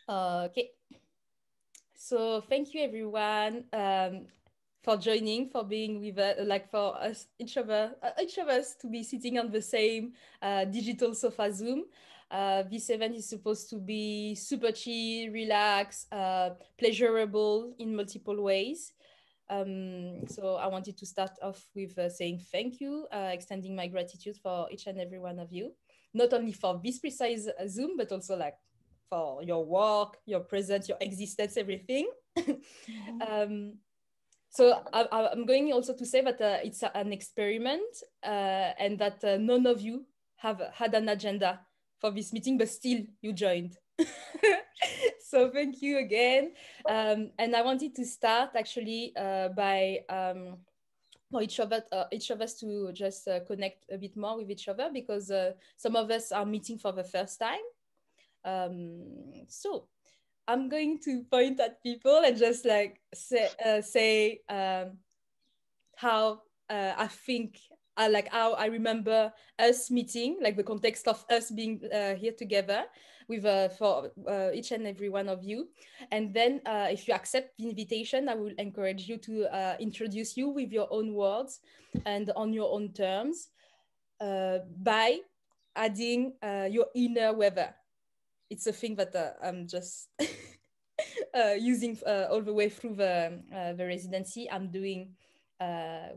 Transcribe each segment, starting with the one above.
Okay, so thank you everyone for joining, for being with us, like for us, each of us to be sitting on the same digital sofa Zoom. This event is supposed to be super chill, relaxed, pleasurable in multiple ways. So I wanted to start off with saying thank you, extending my gratitude for each and every one of you, not only for this precise Zoom, but also like for your work, your presence, your existence, everything. So I'm going also to say that it's an experiment and that none of you have had an agenda for this meeting, but still you joined. So thank you again. And I wanted to start actually by for each of us to just connect a bit more with each other, because some of us are meeting for the first time. So I'm going to point at people and just like say how I think like how I remember us meeting, like the context of us being here together with for each and every one of you. And then if you accept the invitation, I will encourage you to introduce you with your own words and on your own terms by adding your inner weather. It's a thing that I'm just using all the way through the residency I'm doing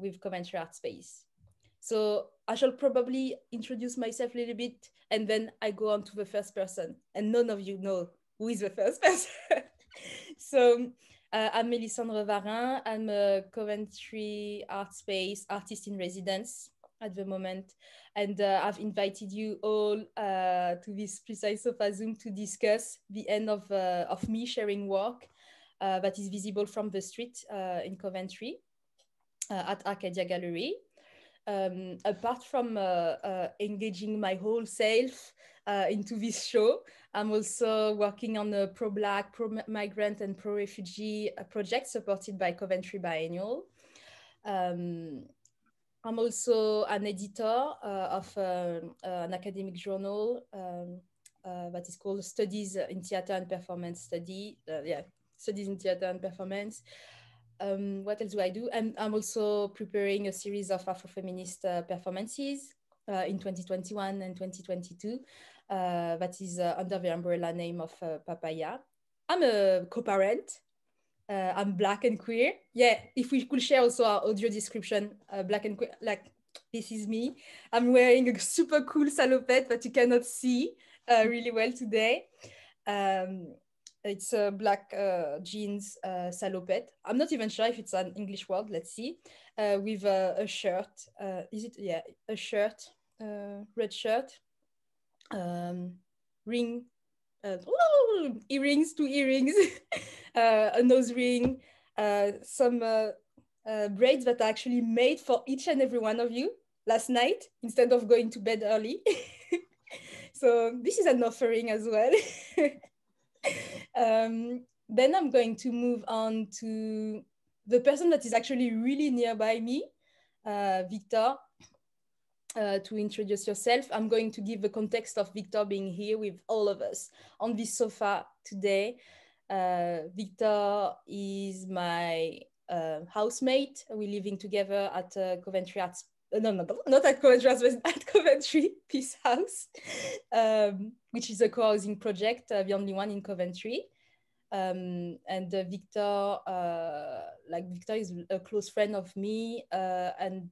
with Coventry Artspace. So I shall probably introduce myself a little bit and then I go on to the first person, and none of you know who is the first person. So I'm Mélisandre Varin. I'm a Coventry Artspace artist in residence at the moment. And I've invited you all to this precise sofa Zoom to discuss the end of me sharing work that is visible from the street in Coventry at Arcadia Gallery. Apart from engaging my whole self into this show, I'm also working on a pro-Black, pro-migrant, and pro-refugee project supported by Coventry Biennial. I'm also an editor of an academic journal that is called Studies in Theatre and Performance Study. Studies in Theatre and Performance. What else do I do? And I'm also preparing a series of Afro-feminist performances in 2021 and 2022 that is under the umbrella name of Papaya. I'm a co-parent. I'm Black and queer. Yeah, if we could share also our audio description, Black and queer, like this is me. I'm wearing a super cool salopette that you cannot see really well today. It's a black jeans salopette. I'm not even sure if it's an English word. Let's see. With a shirt. Is it? Yeah, a shirt, red shirt, ring, earrings, 2 earrings, a nose ring, some braids that are actually made for each and every one of you last night instead of going to bed early. So this is an offering as well. Then I'm going to move on to the person that is actually really nearby me, Victor. To introduce yourself, I'm going to give the context of Victor being here with all of us on this sofa today. Victor is my housemate. We're living together at Coventry Arts. No, not at Coventry Arts, but at Coventry Peace House, which is a co-housing project, the only one in Coventry. And Victor, Victor is a close friend of me. And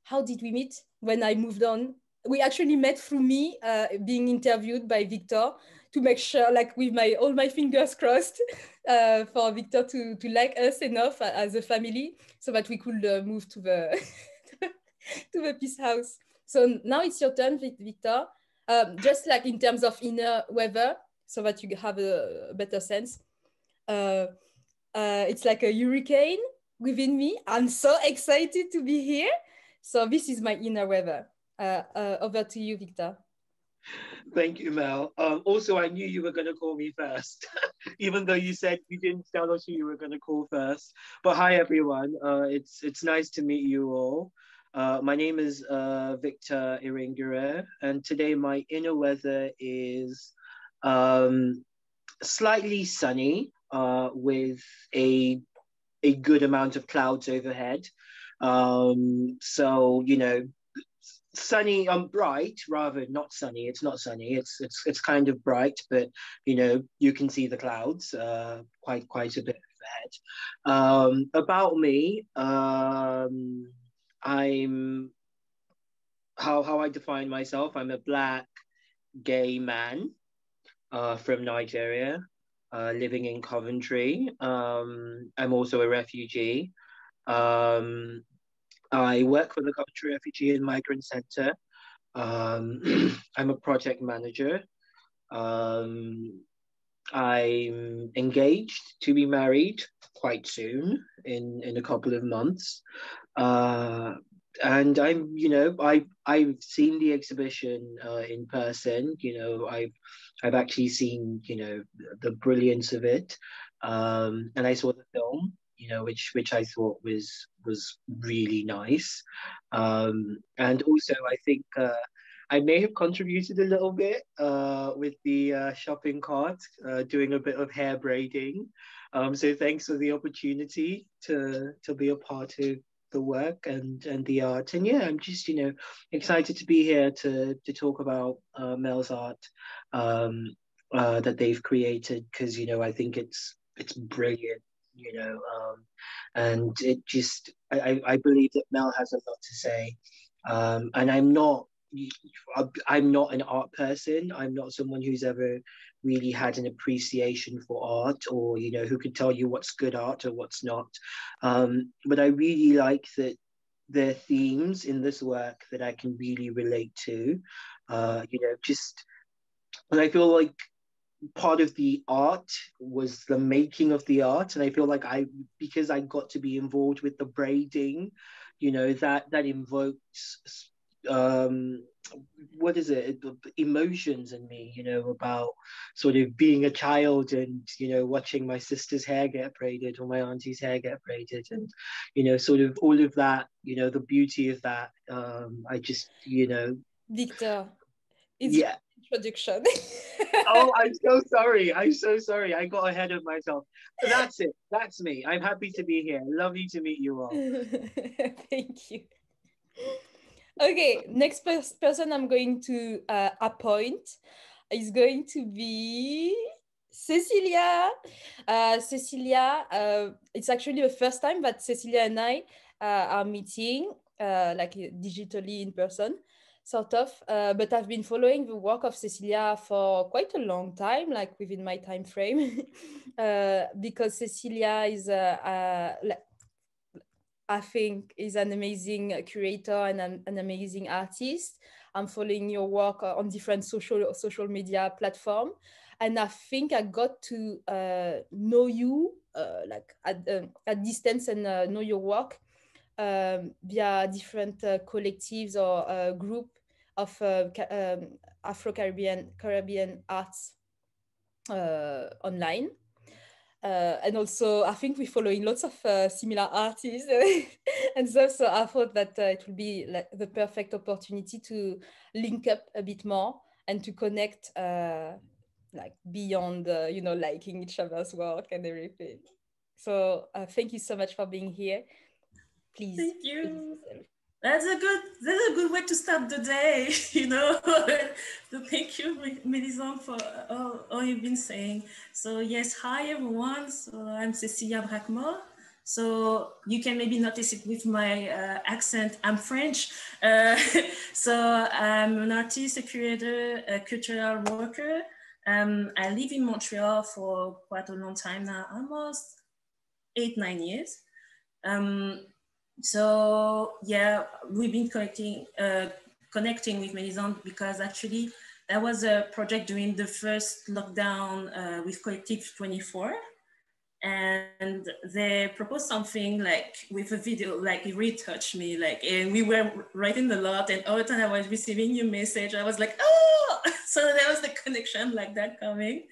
how did we meet? When I moved on, we actually met through me being interviewed by Victor to make sure, like with all my fingers crossed, for Victor to like us enough as a family so that we could move to the to the Peace House. So now it's your turn, Victor. Just like in terms of inner weather, so that you have a better sense. It's like a hurricane within me. I'm so excited to be here. So this is my inner weather. Over to you, Victor. Thank you, Mel. Also, I knew you were going to call me first, even though you said you didn't tell us who you were going to call first. But hi, everyone. It's nice to meet you all. My name is Victor Iringere, and today my inner weather is slightly sunny with a good amount of clouds overhead. So, you know, sunny, bright rather, not sunny. It's not sunny. It's kind of bright, but you know, you can see the clouds quite a bit overhead. About me, I'm how I define myself. I'm a black gay man from Nigeria, living in Coventry. I'm also a refugee. Um, I work for the Coventry Refugee and Migrant Centre. I'm a project manager. Um, I'm engaged to be married quite soon, in a couple of months. Uh, and I've seen the exhibition in person. You know, I've actually seen, you know, the brilliance of it. And I saw the film, you know, which I thought was really nice. And also I think I may have contributed a little bit with the shopping cart, doing a bit of hair braiding. So thanks for the opportunity to be a part of the work and the art. And yeah, I'm just, you know, excited to be here to talk about Mel's art that they've created, because you know I think it's brilliant. You know, and it just I believe that Mel has a lot to say, and I'm not an art person. I'm not someone who's ever really had an appreciation for art, or you know, who could tell you what's good art or what's not. But I really like that there are themes in this work that I can really relate to. You know, just, and I feel like part of the art was the making of the art, and I feel like because I got to be involved with the braiding, you know, that invokes um what is it, emotions in me, you know, about sort of being a child and you know watching my sister's hair get braided or my auntie's hair get braided, and you know, sort of all of that, you know, the beauty of that. I just, you know, Victor, it's yeah. your introduction. Oh, I'm so sorry. I'm so sorry. I got ahead of myself. That's it. That's me. I'm happy to be here. Lovely to meet you all. Thank you. Okay, next person I'm going to appoint is going to be Cecilia. Cecilia, it's actually the first time that Cecilia and I are meeting, like digitally in person, sort of. But I've been following the work of Cecilia for quite a long time, like within my time frame, because Cecilia is I think is an amazing curator and an amazing artist. I'm following your work on different social media platform, and I think I got to know you like at distance and know your work via different collectives or group of Afro Caribbean arts online. And also, I think we're following lots of similar artists and stuff. So I thought that it would be like the perfect opportunity to link up a bit more and to connect, like beyond, you know, liking each other's work and everything. So thank you so much for being here. Please. Thank you. That's a good way to start the day, you know. So thank you, Melissa, for all you've been saying. So yes, hi everyone. So I'm Cécilia Bracmort. So you can maybe notice it with my accent. I'm French. So I'm an artist, a curator, a cultural worker. I live in Montreal for quite a long time now, almost 8-9 years. So yeah, we've been connecting with Melisande because actually that was a project during the first lockdown with Collective 24. And they proposed something like with a video, like it really touched me, like, and we were writing a lot, and all the time I was receiving your message, I was like, oh, so there was the connection like that coming.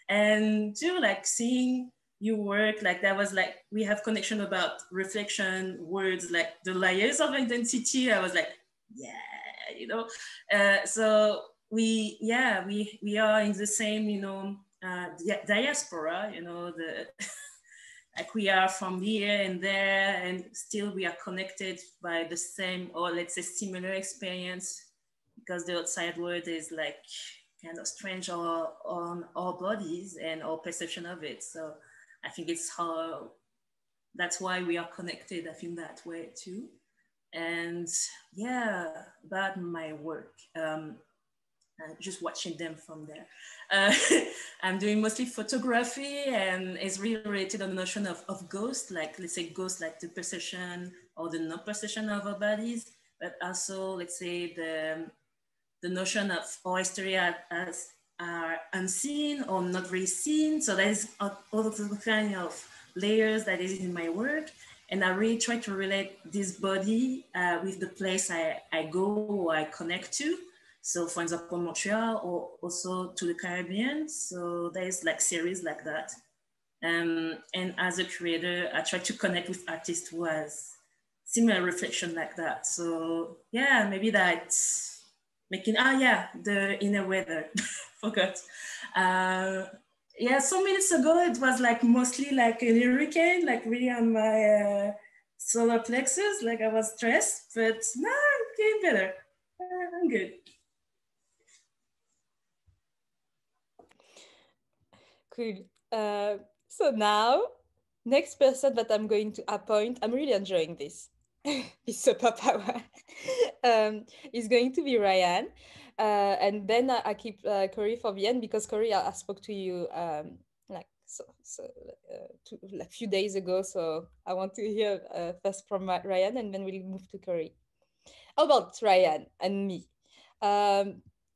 And too, like seeing you work, like that was like, we have connection about reflection, words, like the layers of identity. I was like, yeah, you know. So we are in the same, you know, diaspora, you know, the like we are from here and there, and still we are connected by the same, or let's say similar experience, because the outside world is like kind of strange on our bodies and our perception of it. So I think that's why we are connected, I think, that way too. And yeah, about my work, just watching them from there. I'm doing mostly photography, and it's really related on the notion of ghost, like let's say ghost, like the perception or the non-perception of our bodies, but also let's say the notion of our history as are unseen or not really seen. So that is all of the kind of layers that is in my work. And I really try to relate this body with the place I go or I connect to. So for example, Montreal, or also to the Caribbean. So there's like series like that. And as a creator, I try to connect with artists who has similar reflection like that. So yeah, maybe that's making, the inner weather, forgot. Yeah, some minutes ago, it was like mostly like a hurricane, like really on my solar plexus, like I was stressed, but now I'm getting better. I'm good. Cool. So now, next person that I'm going to appoint, I'm really enjoying this. This superpower is going to be Ryan. And then I keep Cory for the end, because Cory, I spoke to you like a few days ago. So I want to hear first from Ryan, and then we'll move to Cory. How about Ryan and me?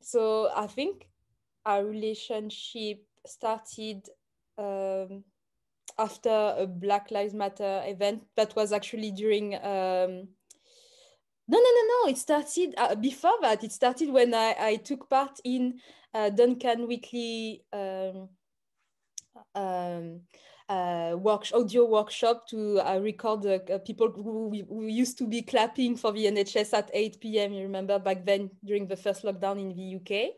So I think our relationship started after a Black Lives Matter event that was actually during no, it started before that. It started when I took part in Duncan Weekly audio workshop to record people who used to be clapping for the NHS at 8 p.m. You remember back then during the first lockdown in the UK.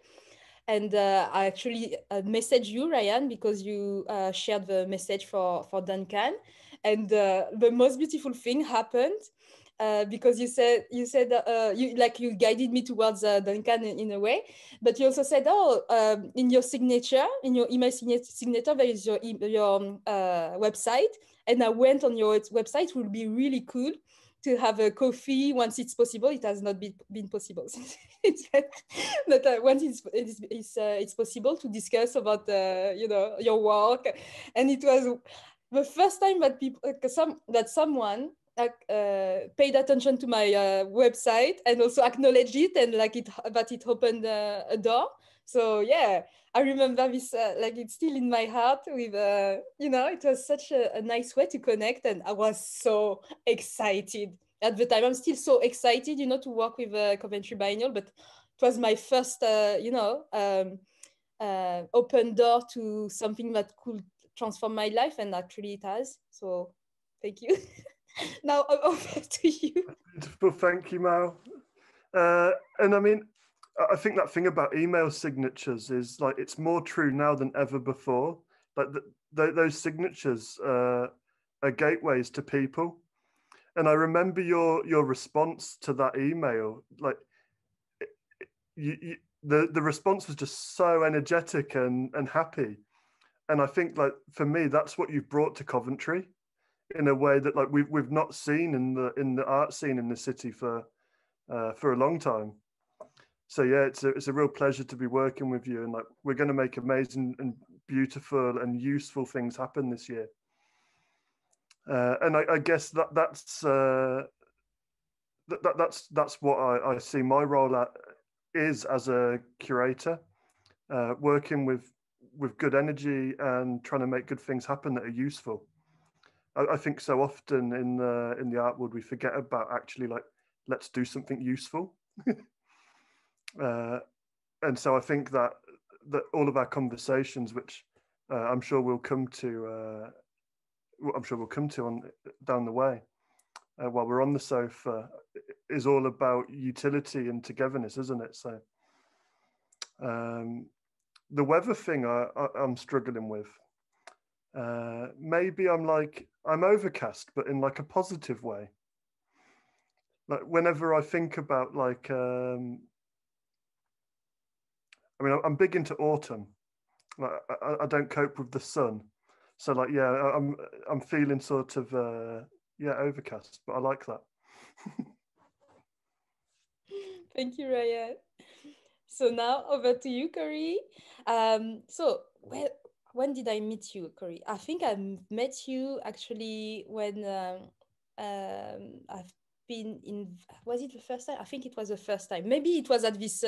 And I actually messaged you, Ryan, because you shared the message for Duncan. And the most beautiful thing happened because you said you guided me towards Duncan in a way, but you also said, in your signature, in your email signature, there is your website. And I went on your website. It will be really cool to have a coffee once it's possible. It has not been possible since but once it's possible to discuss about your work. And it was the first time that someone paid attention to my website and also acknowledged it, and that it opened a door. So yeah, I remember this like it's still in my heart with it was such a nice way to connect, and I was so excited at the time. I'm still so excited, to work with Coventry Biennial, but it was my first open door to something that could transform my life, and actually it has. So thank you. Now over to you. Well, thank you, Mal. And I mean, I think that thing about email signatures is like, it's more true now than ever before. Like those signatures are gateways to people. And I remember your response to that email. Like, the response was just so energetic and happy. And I think, like, for me, that's what you've brought to Coventry in a way that, like, we've not seen in the art scene in the city for a long time. So yeah, it's a real pleasure to be working with you, and like, we're going to make amazing and beautiful and useful things happen this year. And I guess that's what I see my role is as a curator, working with good energy and trying to make good things happen that are useful. I think so often in the art world we forget about actually, like, let's do something useful. And so I think that all of our conversations, which I'm sure we'll come to on down the way while we're on the sofa, is all about utility and togetherness, isn't it? So the weather thing I'm struggling with. Maybe I'm overcast, but in like a positive way. Like whenever I think about like, I mean, I'm big into autumn. Like I don't cope with the sun, so like yeah, I'm feeling sort of yeah, overcast, but I like that. Thank you, Ryan. So now over to you, Cory. So when did I meet you, Cory? I think I met you actually when I've been in. Was it the first time? I think it was the first time. Maybe it was at this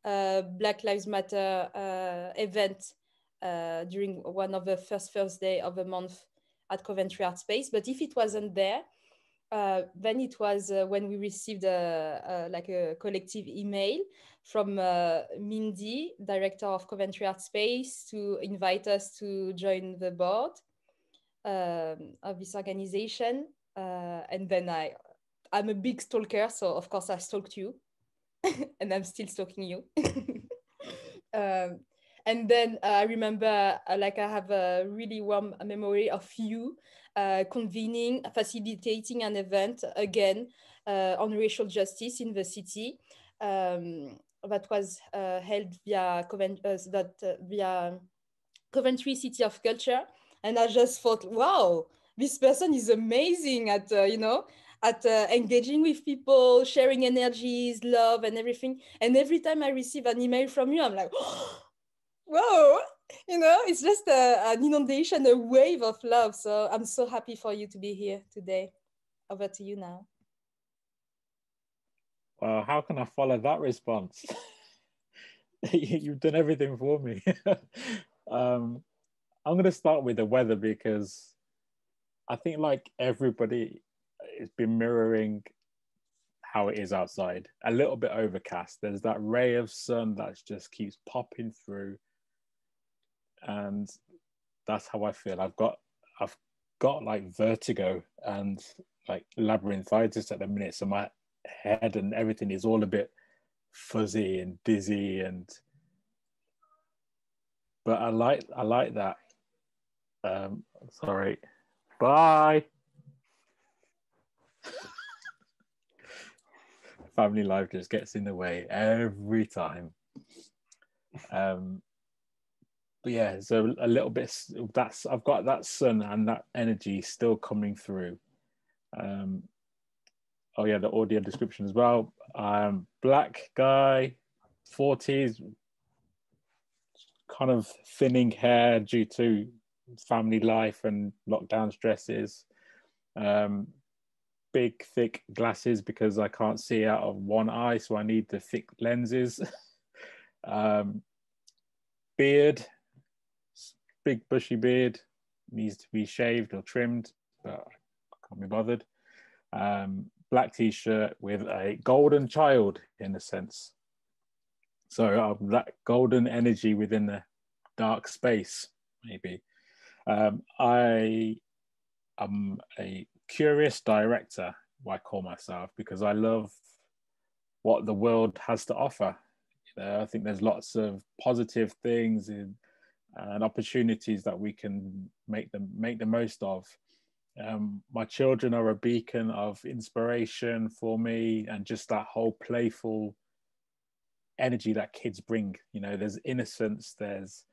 Black Lives Matter event during one of the first Thursday of the month at Coventry Artspace. But if it wasn't there, then it was when we received like a collective email from Mindy, director of Coventry Artspace, to invite us to join the board of this organization. And then I'm a big stalker, so of course I stalked you, and I'm still stalking you. And then I remember, like I have a really warm memory of you convening, facilitating an event again on racial justice in the city that was held via Coventry City of Culture. And I just thought, wow, this person is amazing at, at engaging with people, sharing energies, love, and everything. And every time I receive an email from you, I'm like, oh, whoa, it's just an inundation, a wave of love. So I'm so happy for you to be here today. Over to you now. Well, how can I follow that response? You've done everything for me. I'm going to start with the weather because I think like everybody has been mirroring how it is outside. A little bit overcast. There's that ray of sun that just keeps popping through. And that's how I feel. I've got like vertigo and like labyrinthitis at the minute. So my head and everything is all a bit fuzzy and dizzy, but I like that. Sorry, bye. Family life just gets in the way every time. But yeah, so a little bit I've got that sun and that energy still coming through. Oh yeah, the audio description as well. Black guy, 40s, kind of thinning hair due to family life and lockdown stresses. Big, thick glasses because I can't see out of one eye, so I need the thick lenses. Beard, big bushy beard, needs to be shaved or trimmed, but I can't be bothered. Black t-shirt with a golden child in a sense. So that golden energy within the dark space, maybe. I am a curious director, I call myself, because I love what the world has to offer. I think there's lots of positive things and opportunities that we can make the most of. My children are a beacon of inspiration for me, and just that whole playful energy that kids bring. There's innocence, there's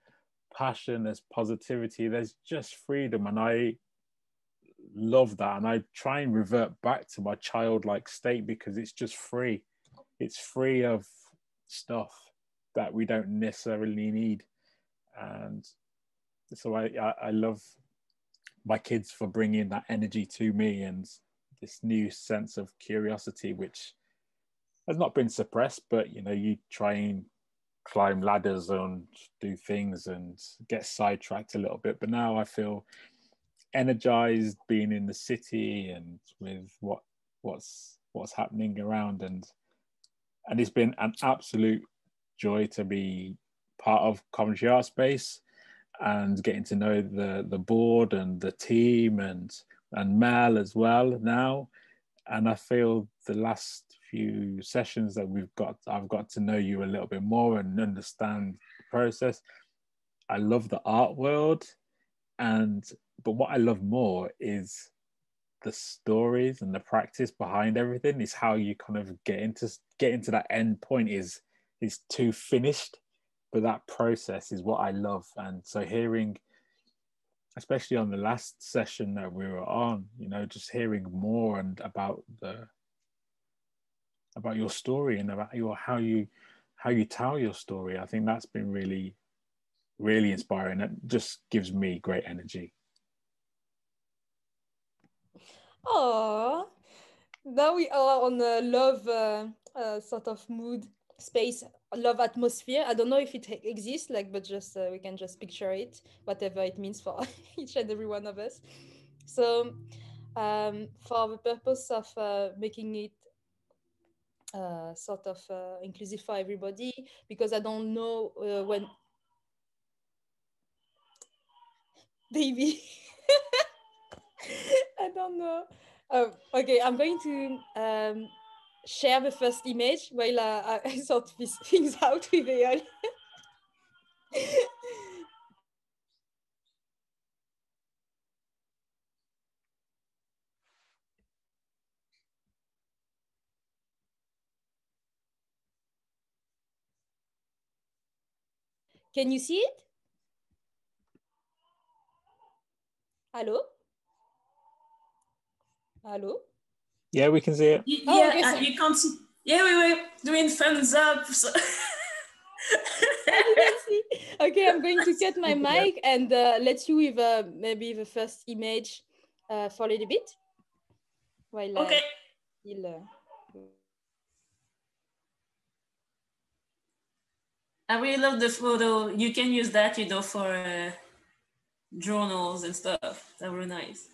passion, there's positivity, there's just freedom, and I love that. And I try and revert back to my childlike state because it's just free. It's free of stuff that we don't necessarily need. And so I love my kids for bringing that energy to me and this new sense of curiosity, which has not been suppressed, but you try and climb ladders and do things and get sidetracked a little bit. But now I feel energized being in the city and with what's happening around, and it's been an absolute joy to be part of Coventry Artspace and getting to know the board and the team and Mel as well now. And I feel the last few sessions that I've got to know you a little bit more and understand the process. I love the art world, but what I love more is the stories and the practice behind everything. Is how you kind of get into that end point is too finished, but that process is what I love. And so hearing, especially on the last session that we were on, you know, just hearing more and about your story and about how you tell your story, I think that's been really, really inspiring. It just gives me great energy. Oh, now we are on a love sort of mood, space, love atmosphere. I don't know if it exists, like, but just we can just picture it, whatever it means for each and every one of us. So, for the purpose of making it sort of inclusive for everybody, because I don't know when baby. I don't know. Okay, I'm going to share the first image while I sort these things out with Eyal. Can you see it? Hello? Hello? Yeah, we can see it. Yeah, okay, you can't see. Yeah, we were doing thumbs up. So. I didn't see. Okay, I'm going to cut my mic and let you with maybe the first image for a little bit. While Okay. I really love the photo. You can use that, you know, for journals and stuff. That were nice.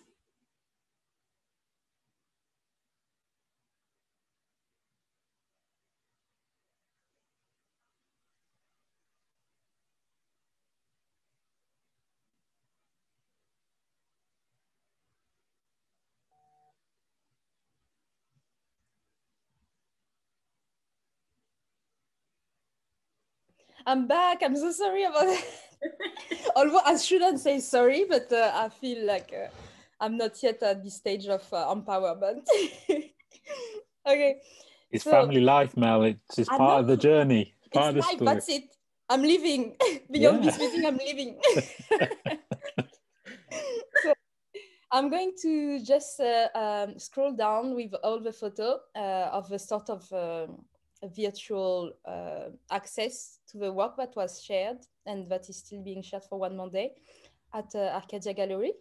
I'm back. I'm so sorry about that. Although I shouldn't say sorry, but I feel like I'm not yet at this stage of empowerment. Okay. It's so, family life, Mel. It's I part of the know. journey. It's part of the Life. story. That's it. I'm leaving. Beyond this meeting, I'm leaving. So I'm going to just scroll down with all the photo of the sort of virtual access to the work that was shared and that is still being shared for one more day at Arcadia Gallery.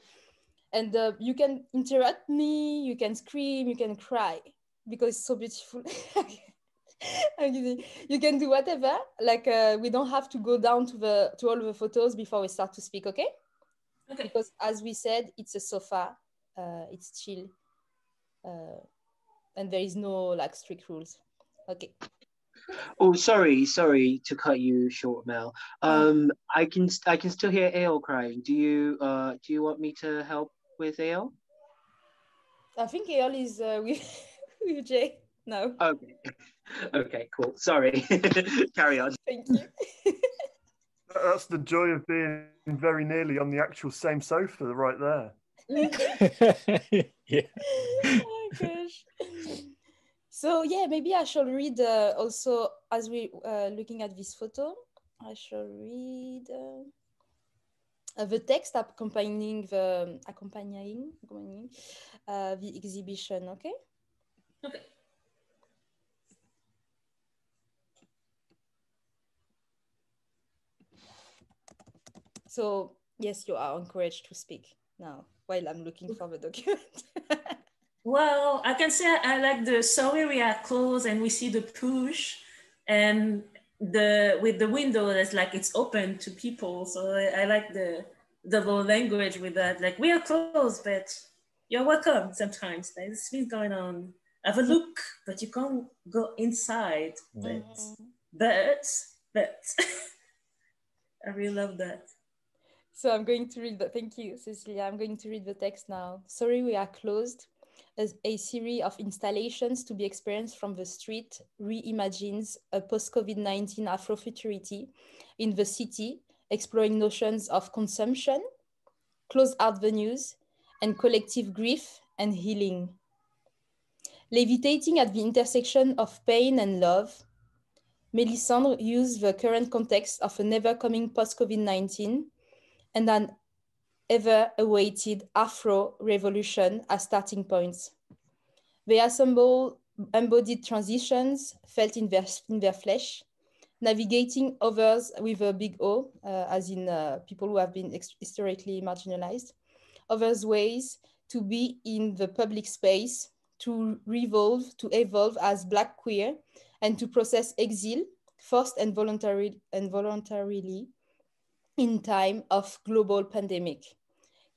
And you can interrupt me, you can scream, you can cry because it's so beautiful. You can do whatever. Like we don't have to go down to all the photos before we start to speak, okay? Okay. Because as we said, it's a sofa, it's chill, and there is no like strict rules. Okay. Oh, sorry to cut you short, Mel. I can still hear Ale crying. Do you want me to help with Ale? I think Eyal is with Jay now. Okay. Okay, cool. Sorry. Carry on. Thank you. That's the joy of being very nearly on the actual same sofa right there. Yeah. Oh my gosh. So yeah, maybe I shall read also as we looking at this photo. I shall read the text accompanying the exhibition. Okay. Okay. So yes, you are encouraged to speak now while I'm looking for the document. Well, I can say I like the sorry we are closed and we see the push and with the window that's like it's open to people. So I like the double language with that. Like we are closed, but you're welcome sometimes. There's things going on. Have a look, but you can't go inside. But I really love that. So I'm going to read thank you, Cecilia. I'm going to read the text now. Sorry, we are closed. a series of installations to be experienced from the street reimagines a post-COVID-19 Afrofuturity in the city, exploring notions of consumption, closed art venues, and collective grief and healing. Levitating at the intersection of pain and love, Mélisandre used the current context of an ever-coming post-COVID-19 and an ever-awaited Afro revolution as starting points. They assemble embodied transitions felt in their flesh, navigating others with a big O, as in people who have been historically marginalized, others' ways to be in the public space, to evolve as Black queer, and to process exile, forced and voluntarily in time of global pandemic.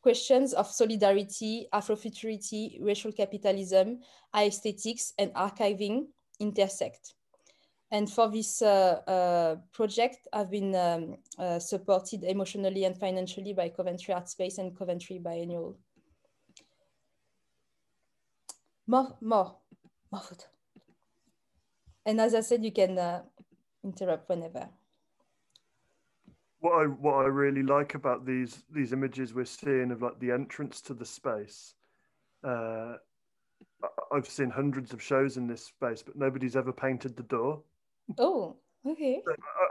Questions of solidarity, Afrofuturity, racial capitalism, aesthetics, and archiving intersect. And for this project, I've been supported emotionally and financially by Coventry Artspace and Coventry Biennial. More food. And as I said, you can interrupt whenever. What I really like about these images we're seeing of like the entrance to the space, I've seen hundreds of shows in this space, but nobody's ever painted the door. Oh, okay.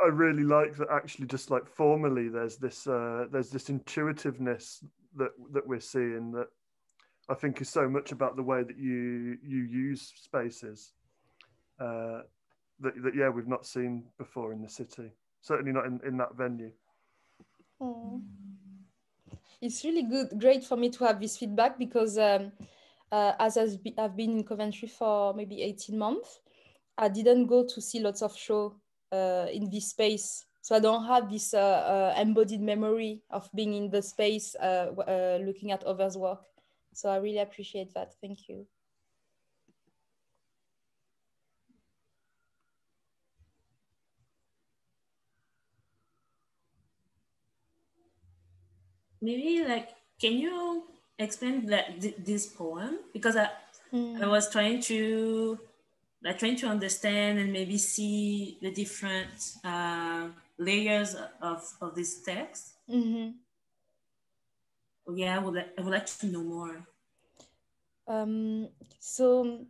I really like that. Actually, just like formally, there's this intuitiveness that we're seeing that I think is so much about the way that you use spaces that yeah we've not seen before in the city. Certainly not in that venue. Oh. It's really great for me to have this feedback because as I've been in Coventry for maybe 18 months, I didn't go to see lots of shows in this space. So I don't have this embodied memory of being in the space, looking at others' work. So I really appreciate that. Thank you. Maybe like, can you explain this poem? Because I was trying to understand and maybe see the different layers of this text. Mm-hmm. Yeah, I would like to know more. So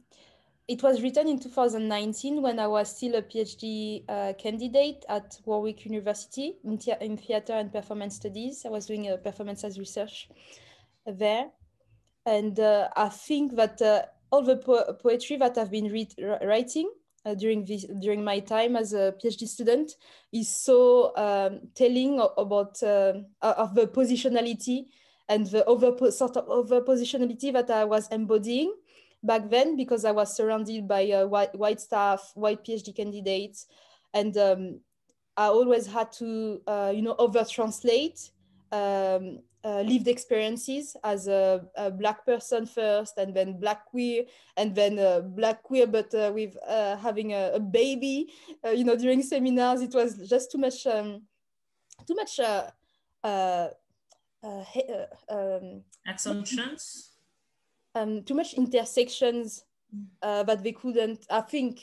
it was written in 2019 when I was still a PhD candidate at Warwick University in theater and performance studies. I was doing a performance as research there. And I think that all the poetry that I've been writing during my time as a PhD student is so telling about of the positionality and the sort of over-positionality that I was embodying back then, because I was surrounded by white staff, white PhD candidates, and I always had to, over-translate lived experiences as a Black person first, and then Black queer, and then Black queer, but with having a baby, during seminars. It was just too much assumptions. Too much intersections that they couldn't, I think,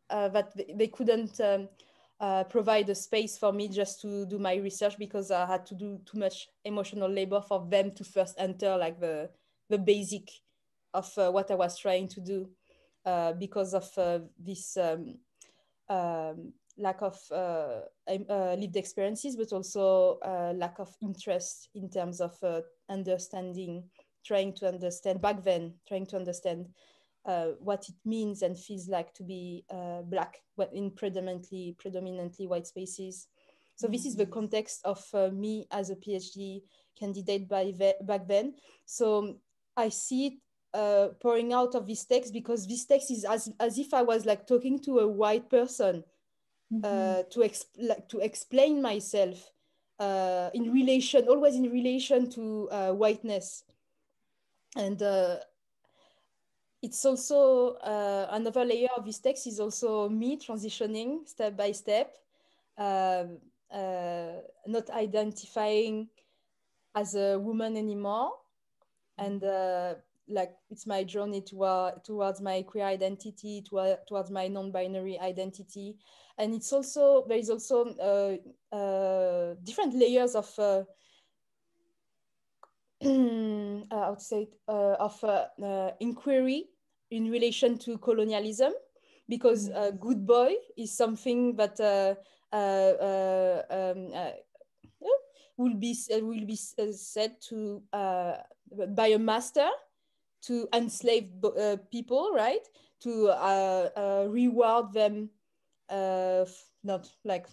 that they couldn't provide a space for me just to do my research, because I had to do too much emotional labor for them to first enter like the basic of what I was trying to do, because of this lack of lived experiences, but also lack of interest in terms of understanding, trying to understand what it means and feels like to be Black in predominantly white spaces. So this is the context of me as a PhD candidate back then. So I see it pouring out of this text, because this text is as if I was like talking to a white person to explain myself always in relation to whiteness. And it's also another layer of this text is also me transitioning step by step, not identifying as a woman anymore, and like it's my journey towards my queer identity, towards my non-binary identity. And it's also, there is also different layers of I would say of inquiry in relation to colonialism, because good boy is something that will be said to by a master to enslave people, right? To reward them, not like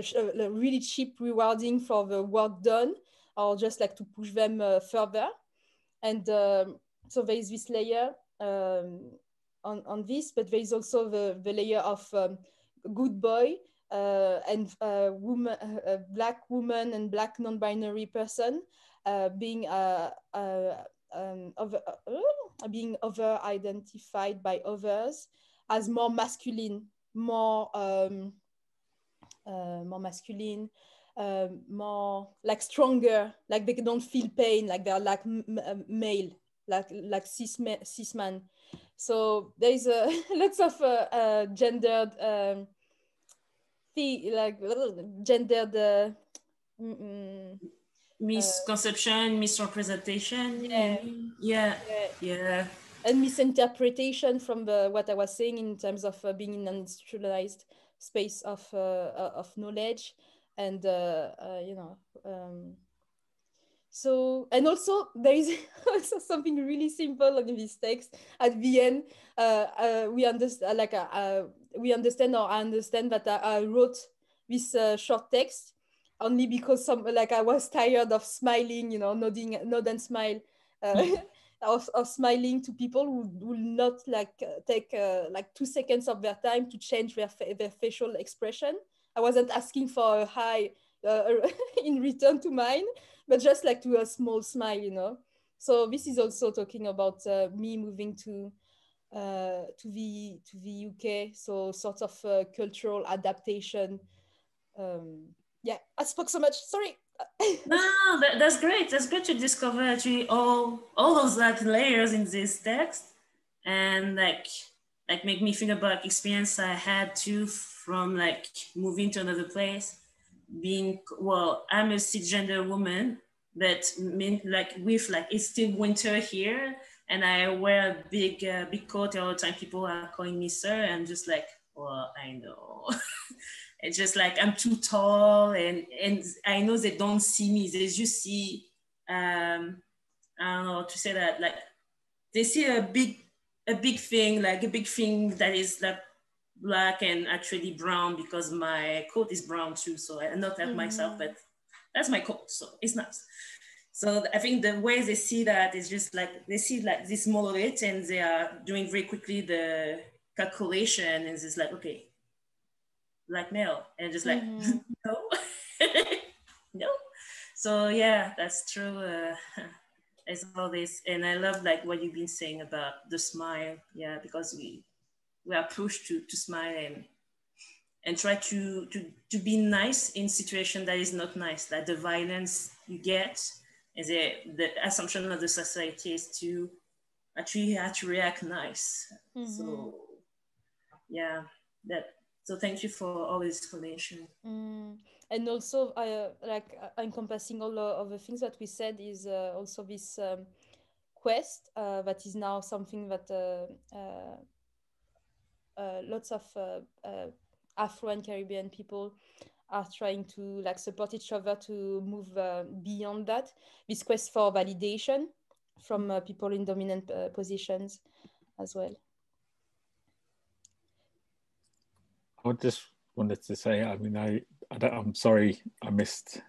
really cheap rewarding for the work done, or just like to push them further. And so there is this layer on this, but there is also the layer of good boy and woman, black woman and black non-binary person being being over-identified by others as more masculine, more masculine, more like stronger, like they don't feel pain, like they're like male, like cis man. So there is lots of gendered like gendered misconception, misrepresentation. Yeah. And misinterpretation from what I was saying in terms of being in an institutionalized space of knowledge, and you know. So, and also there is also something really simple in this text. At the end, we understand, we understand, or I understand that I wrote this short text only because I was tired of smiling, you know, nod and smile, of smiling to people who will not take 2 seconds of their time to change their facial expression. I wasn't asking for a hi in return to mine, but just like to a small smile, you know. So this is also talking about me moving to the UK, so sort of cultural adaptation. Yeah, I spoke so much. Sorry. No, that's great. That's great to discover actually all those like layers in this text, and like make me think about experience I had too from like moving to another place. Being, well, I'm a cisgender woman, but like with like it's still winter here, and I wear a big coat all the time. People are calling me sir. I'm just like, well, I know. It's just like I'm too tall, and I know they don't see me. They just see, I don't know how to say that. Like they see a big thing, like a big thing that is like black and actually brown, because my coat is brown too. So I not have myself, but that's my coat, so it's nice. So I think the way they see that is just like they see like this monolith, and they are doing very quickly the calculation, and it's like, okay, black male, and just like no. No. So yeah, that's true. It's all this, and I love like what you've been saying about the smile. Yeah, because we are pushed to smile and try to be nice in situation that is not nice. That the violence you get is the assumption of the society is to actually have to react nice. So yeah, that. So thank you for all this explanation. And also, encompassing all of the things that we said is also this quest that is now something that lots of Afro and Caribbean people are trying to like support each other to move beyond that. This quest for validation from people in dominant positions as well. I just wanted to say, I mean, I'm sorry I missed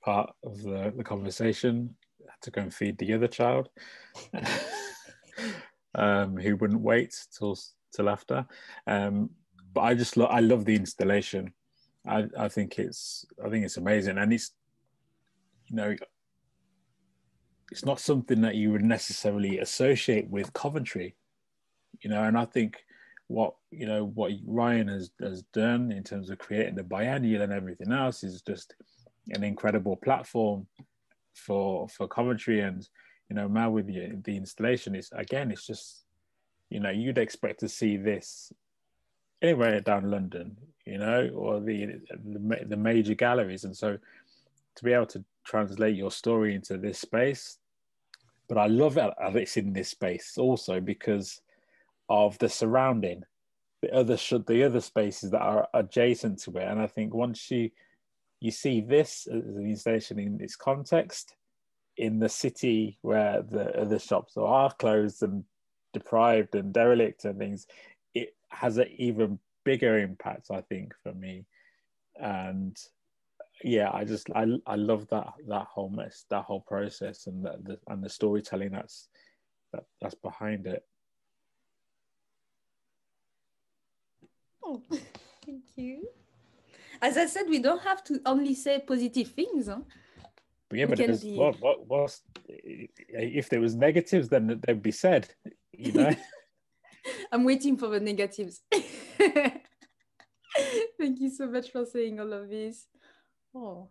part of the conversation. I had to go and feed the other child who wouldn't wait till after. But I love the installation. I think it's amazing, and it's, you know, it's not something that you would necessarily associate with Coventry, you know. And I think what Ryan has done in terms of creating the biennial and everything else is just an incredible platform for Coventry. And you know, Mal, with the installation is, again, it's just, you know, you'd expect to see this anywhere down London, you know, or the major galleries. And so to be able to translate your story into this space, but I love that it's in this space also because of the surrounding, the other spaces that are adjacent to it. And I think once you see this as an installation in its context, in the city where the other shops are closed and deprived and derelict and things, it has an even bigger impact, I think, for me. And yeah, I love that whole process and the storytelling that's behind it. Oh, thank you. As I said, we don't have to only say positive things. Huh? But yeah, but what's if there was negatives, then they'd be said, you know. I'm waiting for the negatives. Thank you so much for saying all of this. Oh,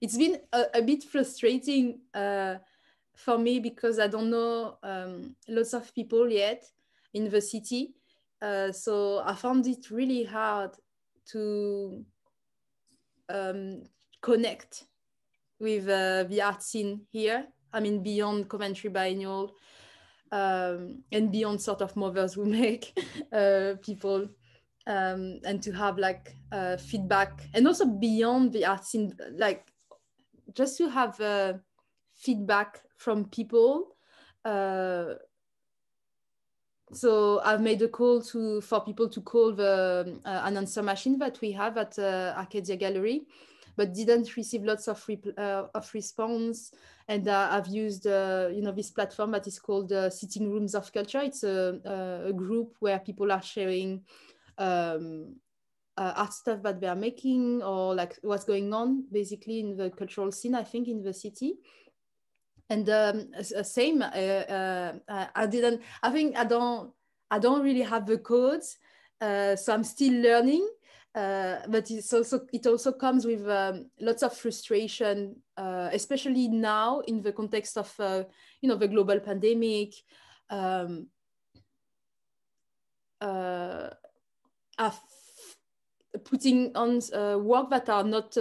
it's been a bit frustrating for me because I don't know lots of people yet in the city. So I found it really hard to connect with the art scene here. I mean, beyond Coventry Biennial and beyond sort of Mothers Who Make people. And to have like feedback, and also beyond the art scene, like just to have feedback from people. So I've made a call for people to call the an answer machine that we have at Arcadia Gallery, but didn't receive lots of response. And I've used this platform that is called Sitting Rooms of Culture. It's a group where people are sharing art stuff that they are making, or like what's going on basically in the cultural scene, I think, in the city. And same, I don't really have the codes, so I'm still learning. But it also comes with lots of frustration, especially now in the context of the global pandemic. Putting on work that are not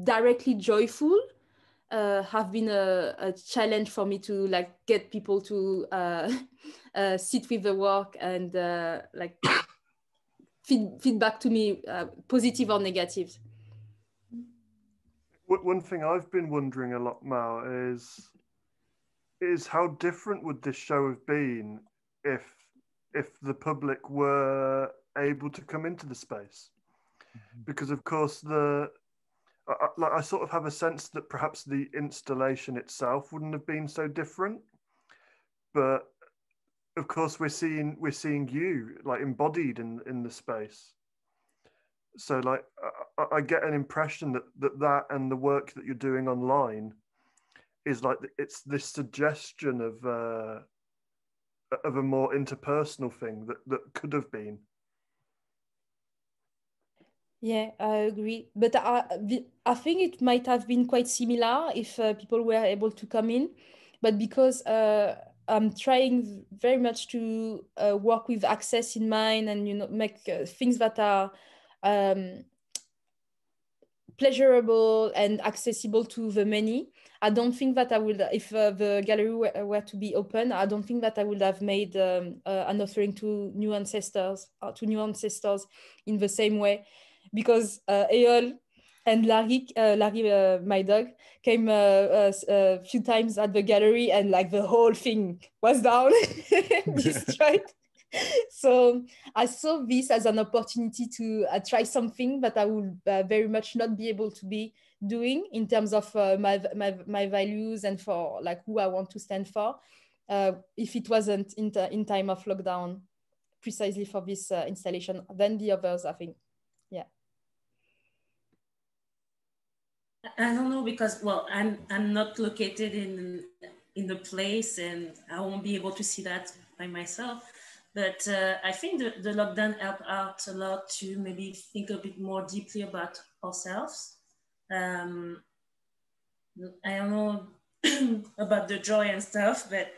directly joyful have been a challenge for me to like get people to sit with the work and like feedback to me, positive or negative. One thing I've been wondering a lot, Mal, is how different would this show have been if the public were able to come into the space? Because of course I sort of have a sense that perhaps the installation itself wouldn't have been so different, but of course we're seeing you like embodied in the space. So like I get an impression that and the work that you're doing online is like it's this suggestion of a more interpersonal thing that could have been. Yeah, I agree. But I think it might have been quite similar if people were able to come in. But because I'm trying very much to work with access in mind and, make things that are pleasurable and accessible to the many. I don't think that I would, if the gallery were to be open, I don't think that I would have made an offering to new ancestors in the same way. Because Eol and Larry, my dog, came a few times at the gallery, and like the whole thing was down, destroyed. So I saw this as an opportunity to try something that I would very much not be able to be doing in terms of my values and for like who I want to stand for, if it wasn't in time of lockdown, precisely for this installation than the others, I think. Yeah. I don't know, because I'm not located in the place, and I won't be able to see that by myself. But I think the lockdown helped out a lot to maybe think a bit more deeply about ourselves. I don't know about the joy and stuff, but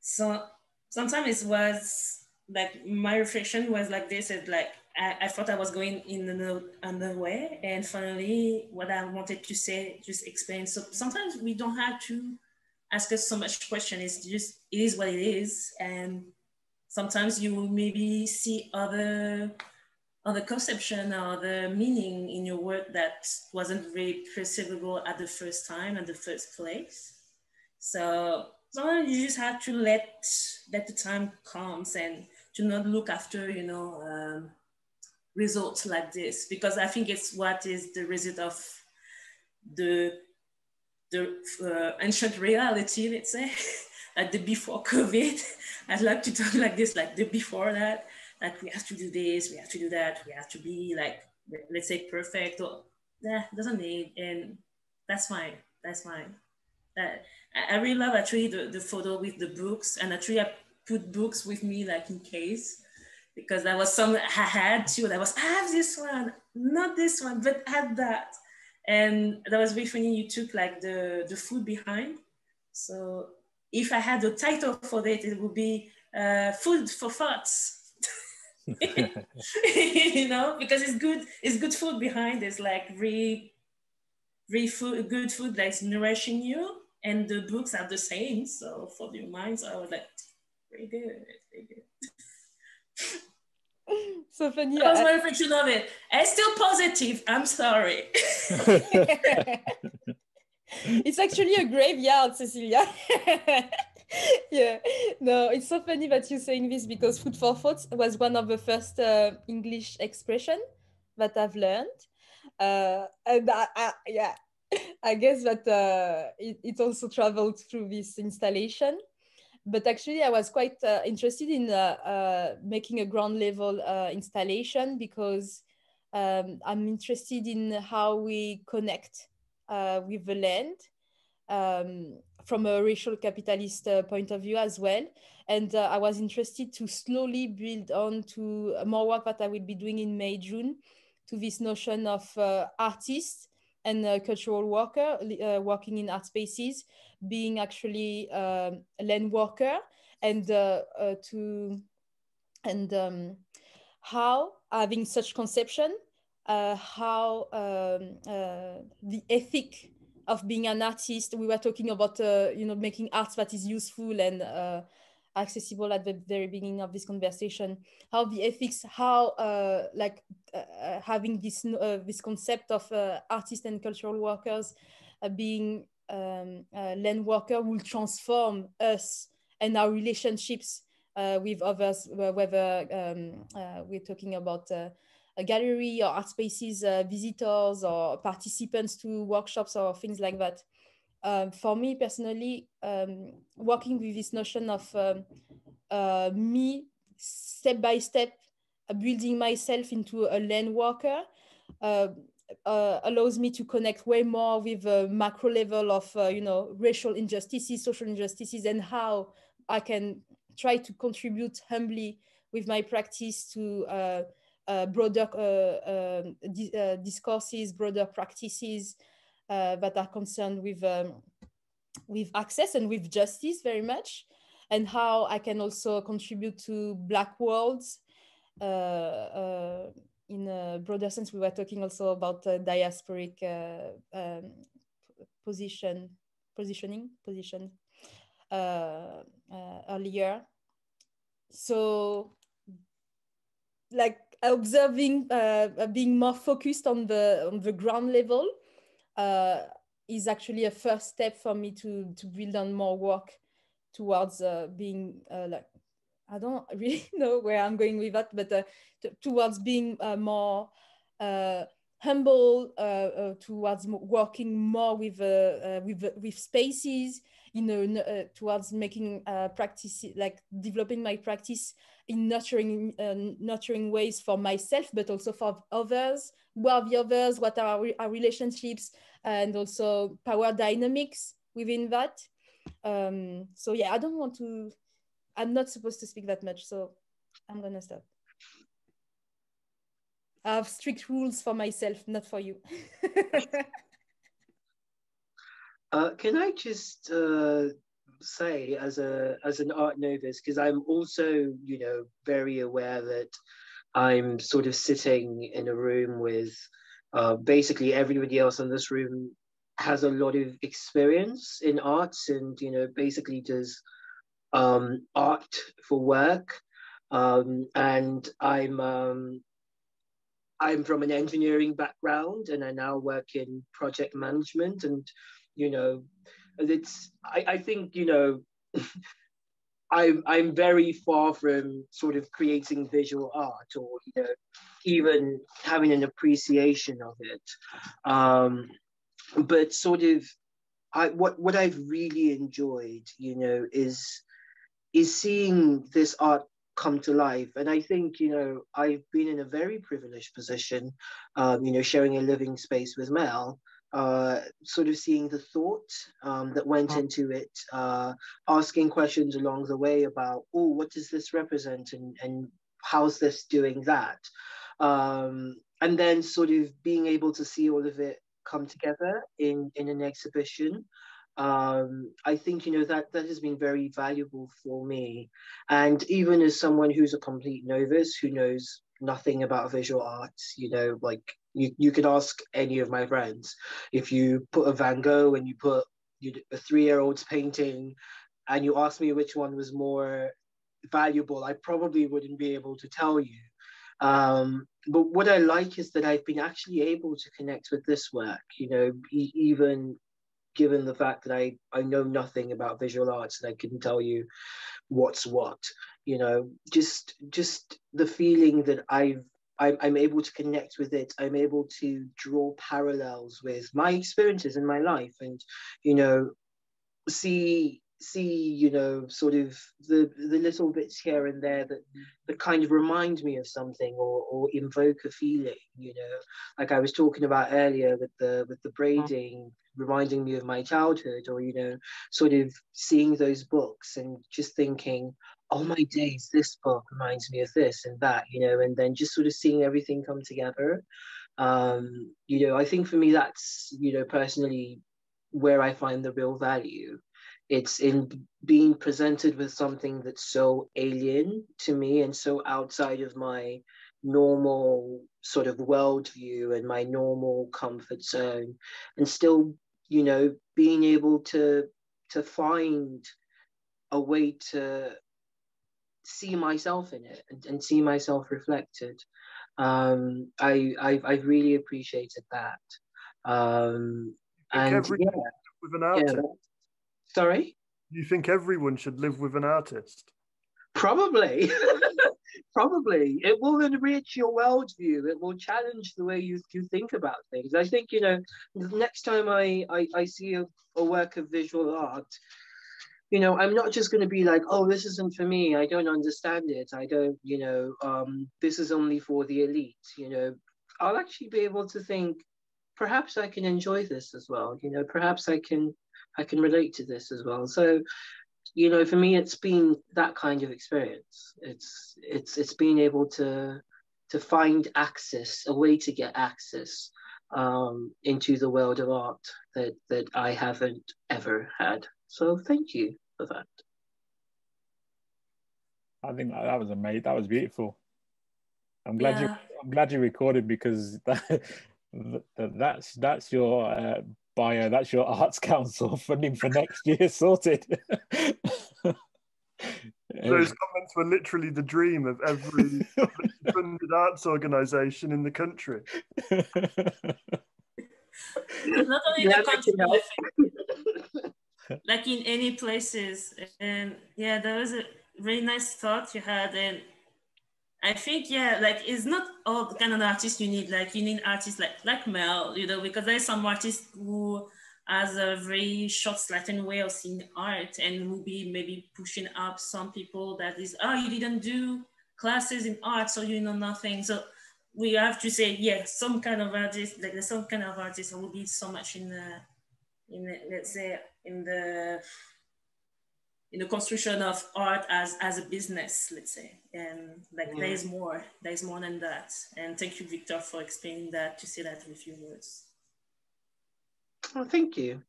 so sometimes it was like my reflection was like this, is like I thought I was going in another way, and finally what I wanted to say just explain. So sometimes we don't have to ask us so much question. It's just, it is what it is, and sometimes you will maybe see other conception or the meaning in your work that wasn't very perceivable at the first time, at the first place. So sometimes you just have to let the time comes and to not look after, results like this, because I think it's what is the result of the ancient reality, let's say, at the before COVID. I'd like to talk like this, like the before that, like we have to do this, we have to do that, we have to be like, let's say perfect, or doesn't need, and that's fine, that's fine. I really love actually the photo with the books, and actually I put books with me like in case, because that was some I had too. I have this one, not this one, but I had that. And that was really funny. You took like the food behind. So if I had a title for it, it would be Food for Thoughts. Because it's good food behind. It's like really food, good food that's nourishing you, and the books are the same. So for your mind, so I was like, very good, very good. So funny. That was my reflection of it. And still positive. I'm sorry. It's actually a graveyard, Cecilia. Yeah, no, it's so funny that you're saying this, because food for thought was one of the first English expression that I've learned. And yeah, I guess that it also traveled through this installation. But actually, I was quite interested in making a ground level installation, because I'm interested in how we connect with the land from a racial capitalist point of view as well. And I was interested to slowly build on to more work that I will be doing in May, June, to this notion of artists and cultural worker working in art spaces, being actually a land worker, and how having such conception, how the ethic of being an artist. We were talking about making art that is useful and accessible at the very beginning of this conversation. How the ethics, how having this concept of artists and cultural workers being land worker will transform us and our relationships with others, whether we're talking about a gallery or art spaces, visitors or participants to workshops or things like that. For me personally, working with this notion of me step by step building myself into a land worker allows me to connect way more with a macro level of racial injustices, social injustices, and how I can try to contribute humbly with my practice to broader discourses, broader practices that are concerned with access and with justice very much, and how I can also contribute to Black worlds. In a broader sense, we were talking also about diasporic position earlier. So like observing, being more focused on the ground level is actually a first step for me to build on more work towards being like, I don't really know where I'm going with that, but towards being more humble, towards working more with spaces, towards making practice, like developing my practice in nurturing ways for myself, but also for others. Who are the others? What are our relationships, and also power dynamics within that? So yeah, I'm not supposed to speak that much, so I'm gonna stop. I have strict rules for myself, not for you. Can I just say, as an art novice, because I'm also, you know, very aware that I'm sort of sitting in a room with basically everybody else in this room has a lot of experience in arts and, you know, basically does art for work. And I'm from an engineering background and I now work in project management. And, you know, I think, you know, I'm very far from sort of creating visual art or, you know, even having an appreciation of it. But sort of, what I've really enjoyed, you know, is seeing this art come to life. And I think, you know, I've been in a very privileged position, you know, sharing a living space with Mel, sort of seeing the thought that went into it, asking questions along the way about, oh, what does this represent and how's this doing that? And then sort of being able to see all of it come together in an exhibition. I think, you know, that has been very valuable for me. And even as someone who's a complete novice, who knows nothing about visual arts, you know, like you could ask any of my friends, if you put a Van Gogh and you put a 3-year-old's painting and you ask me which one was more valuable, I probably wouldn't be able to tell you. But what I like is that I've been actually able to connect with this work, you know, even given the fact that I know nothing about visual arts and I couldn't tell you what's what, you know, just the feeling that I'm able to connect with it. I'm able to draw parallels with my experiences in my life and, you know, see, you know, sort of the little bits here and there that kind of remind me of something or invoke a feeling, you know, like I was talking about earlier with the braiding, reminding me of my childhood, or, you know, sort of seeing those books and just thinking, oh my days, this book reminds me of this and that, you know, and then just sort of seeing everything come together. You know, I think for me, that's, you know, personally where I find the real value. It's in being presented with something that's so alien to me and so outside of my normal sort of worldview and my normal comfort zone, and still, you know, being able to find a way to see myself in it and see myself reflected. I've really appreciated that. And yeah, with an artist. yeah. Sorry? You think everyone should live with an artist? Probably. Probably. It will enrich your worldview. It will challenge the way you think about things. I think, you know, the next time I see a work of visual art, you know, I'm not just going to be like, oh, this isn't for me. I don't understand it. I don't, you know, this is only for the elite. You know, I'll actually be able to think, perhaps I can enjoy this as well. You know, perhaps I can relate to this as well. So, you know, for me, it's been that kind of experience. It's being able to find access, a way to get access into the world of art that I haven't ever had. So thank you for that. I think that was amazing. That was beautiful. I'm glad you recorded, because that's your bio. That's your arts council funding for next year sorted. Those comments were literally the dream of every funded arts organisation in the country. Not only in the country, like in any places. And yeah, there was a really nice thought you had. And I think, yeah, like it's not all the kind of artists you need. Like you need artists like Mel, you know, because there's some artists who has a very short-sighted way of seeing art and will be maybe pushing up some people that is, oh, you didn't do classes in art, so you know nothing. So we have to say, yeah, some kind of artist, like there's some kind of artist who will be so much in the, let's say, in the construction of art as a business, let's say. And like there's more than that. And thank you, Victor, for explaining that, to say that with your words. Oh, thank you.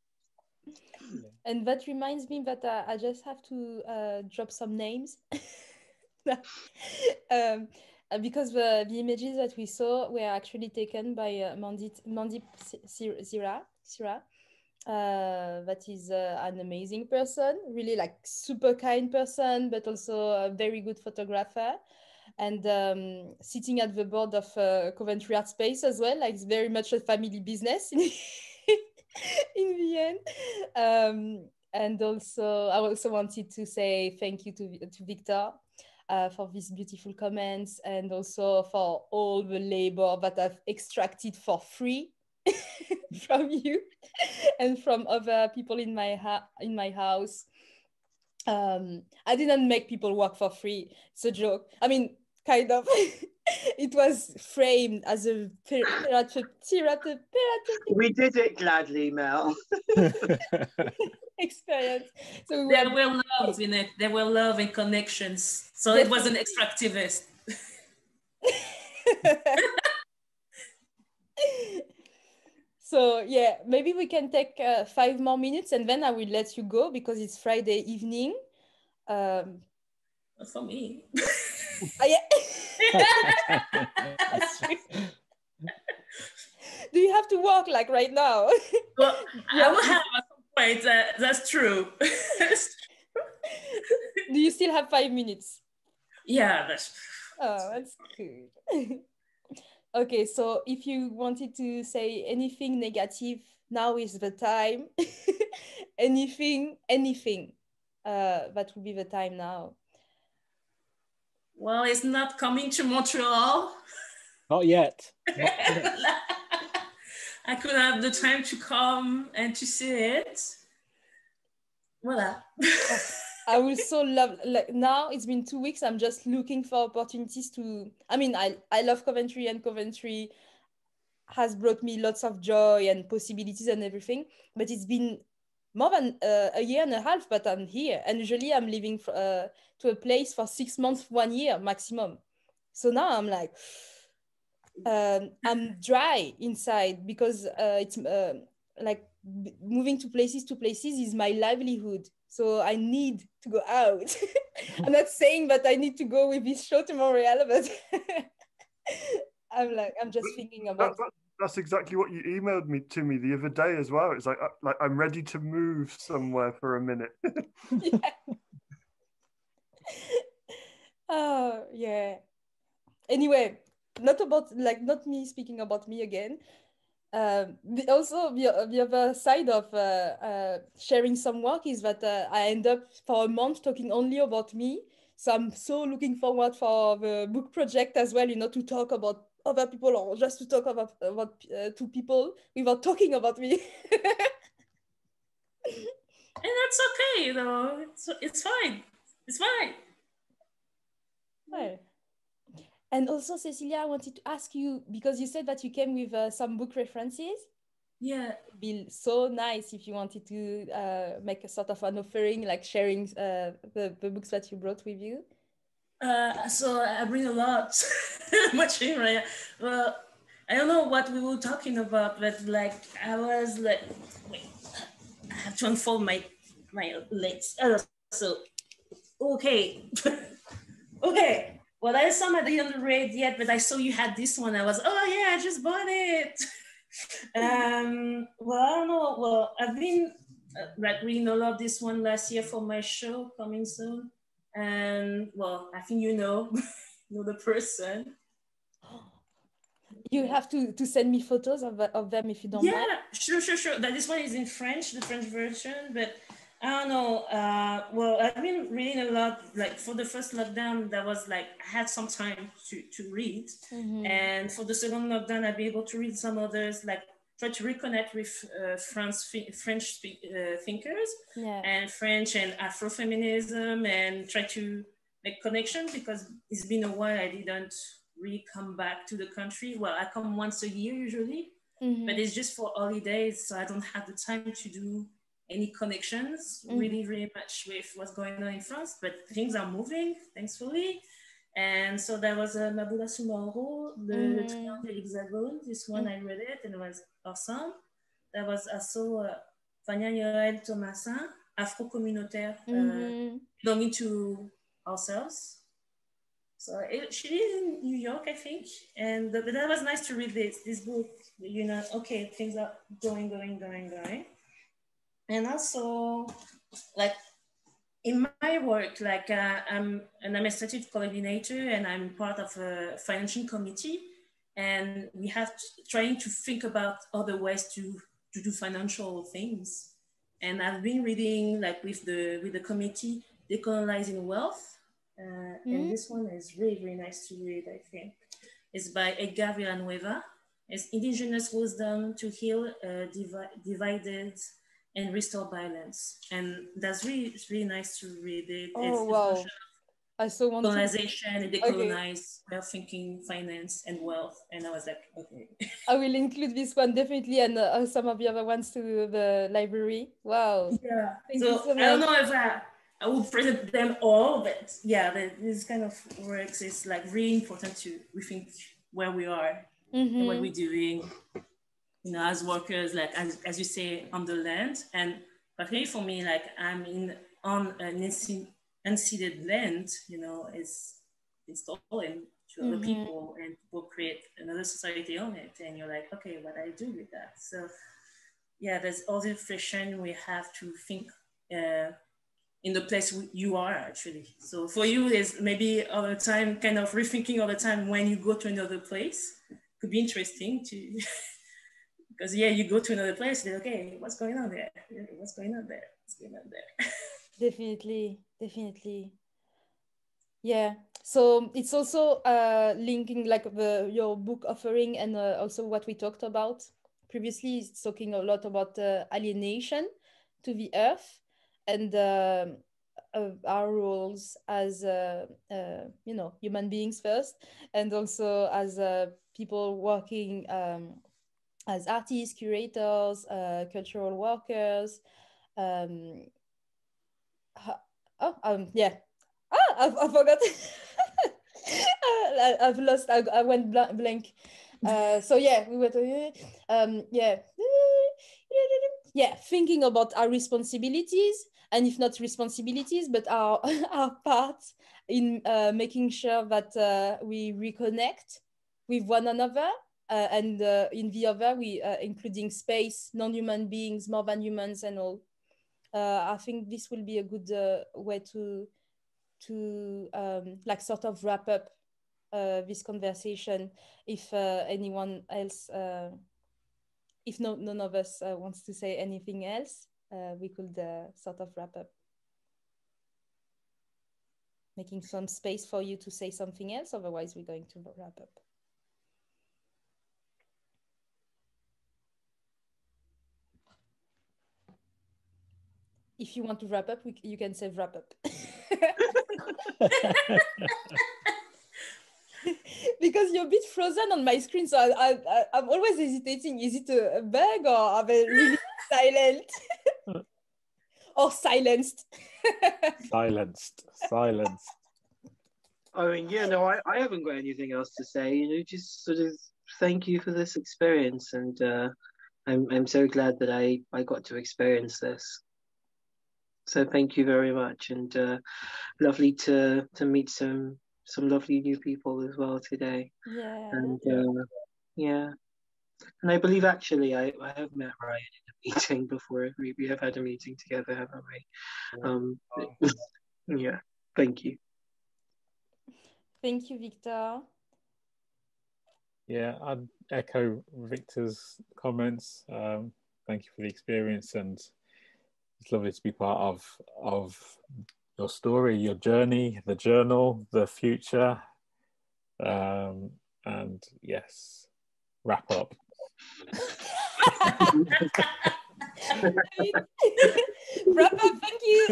And that reminds me that I just have to drop some names. Because the images that we saw were actually taken by Mandip Sira. That is an amazing person, really like super kind person, but also a very good photographer. And sitting at the board of Coventry Artspace as well, like it's very much a family business in the end. And also, I also wanted to say thank you to Victor for these beautiful comments, and also for all the labor that I've extracted for free from you and from other people in my house. I didn't make people work for free. It's a joke. I mean, kind of. It was framed as a therapeutic. We did it gladly, Mel. Experience. So there were love in it. There were love and connections. So it wasn't extractivist. So yeah, maybe we can take 5 more minutes, and then I will let you go because it's Friday evening. For me. Yeah. Do you have to walk like right now? Well, I will have at some point. That's true. Do you still have 5 minutes? Yeah, that's good. Okay, so if you wanted to say anything negative, now is the time. anything, that would be the time now. Well, it's not coming to Montreal. Not yet. I could have the time to come and to see it. Voila. I would so love, like now it's been 2 weeks, I'm just looking for opportunities to, I mean, I love Coventry, and Coventry has brought me lots of joy and possibilities and everything, but it's been more than a year and a half, but I'm here. And usually I'm living to a place for 6 months, 1 year maximum. So now I'm like, I'm dry inside because it's like moving to places is my livelihood. So I need to go out. I'm not saying that I need to go with this show to Montreal, but I'm just thinking about that's exactly what you emailed me the other day as well. It's like I'm ready to move somewhere for a minute. Yeah. Oh yeah. Anyway, not me speaking about me again. Also, the other side of sharing some work is that I end up for a month talking only about me. So I'm so looking forward for the book project as well, to talk about other people, or just to talk about two people without talking about me. And that's okay, it's fine. It's fine. Well. And also, Cecilia, I wanted to ask you, because you said that you came with some book references. Yeah. It'd be so nice if you wanted to make a sort of an offering, like sharing the books that you brought with you. So I bring a lot. Much in, right? Well, I don't know what we were talking about, but I was wait, I have to unfold my legs. So, okay. Okay. Well, I saw I didn't read yet, but I saw you had this one. I was, oh yeah, I just bought it. Well, I don't know. Well, I've been reading a lot this one last year for my show coming soon. And well, I think know the person. You have to send me photos of them if you don't mind. Yeah, sure. This one is in French, the French version, but I don't know. Well, I've been reading a lot. Like for the first lockdown, that was I had some time to read, and for the second lockdown, I'll be able to read some others. Try to reconnect with French thinkers, and French and Afrofeminism, and try to make connection, because it's been a while I didn't really come back to the country. Well, I come once a year usually, but it's just for holidays, so I don't have the time to do any connections really much with what's going on in France, but things are moving, thankfully. And so there was a Mabula Sumaro, the Triangle de l'Hexagone. This one I read it and it was awesome. There was also Fania Thomasin, Afro communautaire, belonging to ourselves. So she lives in New York, I think. And but that was nice to read this book, you know, okay, things are going. And also, like, in my work, like I'm an administrative coordinator and I'm part of a financial committee. And we have trying to think about other ways to do financial things. And I've been reading, like, with the committee, Decolonizing Wealth. And this one is really, really nice to read, I think. It's by Edgar Villanueva. It's Indigenous Wisdom to Heal Divided and Restore Balance. And that's really nice to read it. Oh, wow. I so want colonization and decolonize thinking, finance, and wealth. And I was like, okay. I will include this one definitely, and some of the other ones to the library. Wow. Yeah. So I don't know if I would present them all, but yeah, this kind of works is like really important to rethink where we are and what we're doing, you know, as workers, like as you say, on the land. And particularly for me, like I'm on an unceded land, you know, is stolen to other people, and people create another society on it, and you're like, okay, what do I do with that? So yeah, there's all the reflection we have to think in the place you are actually. So for you, is maybe all the time kind of rethinking all the time when you go to another place. Could be interesting to because yeah, you go to another place, then okay, what's going on there? What's going on there? Definitely. Yeah. So it's also linking like your book offering and also what we talked about previously. It's talking a lot about alienation to the earth and our roles as you know, human beings first, and also as people working as artists, curators, cultural workers. Yeah. I forgot. I've lost. I went blank. So yeah, we were thinking about our responsibilities, and if not responsibilities, but our our part in making sure that we reconnect with one another, and in the other, we including space, non-human beings, more than humans, and all. I think this will be a good way to like sort of wrap up this conversation. If anyone else, if none of us wants to say anything else, we could sort of wrap up. Making some space for you to say something else, otherwise we're going to wrap up. If you want to wrap up, you can say wrap up. Because you're a bit frozen on my screen, so I'm always hesitating. Is it a bug, or are they really silent? Or silenced? Silenced. I mean, yeah, no, I haven't got anything else to say. You know, just sort of thank you for this experience, and I'm so glad that I got to experience this. So thank you very much, and lovely to meet some lovely new people as well today. Yeah. And yeah, and I believe actually I have met Ryan in a meeting before. We have had a meeting together, haven't we? Yeah. Thank you. Thank you, Victor. Yeah, I'd echo Victor's comments. Thank you for the experience, and it's lovely to be part of your story, your journey, the journal, the future. And yes, wrap up. Wrap up, thank you.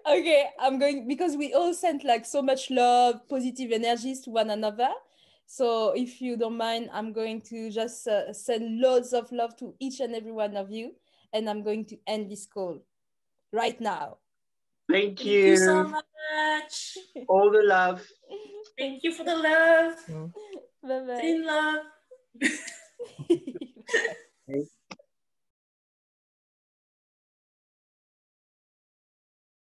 Okay, I'm going, because we all sent like so much love, positive energies to one another. So if you don't mind, I'm going to just send loads of love to each and every one of you. And I'm going to end this call right now. Thank you. Thank you so much. All the love. Thank you for the love. Bye-bye. Send love. Okay.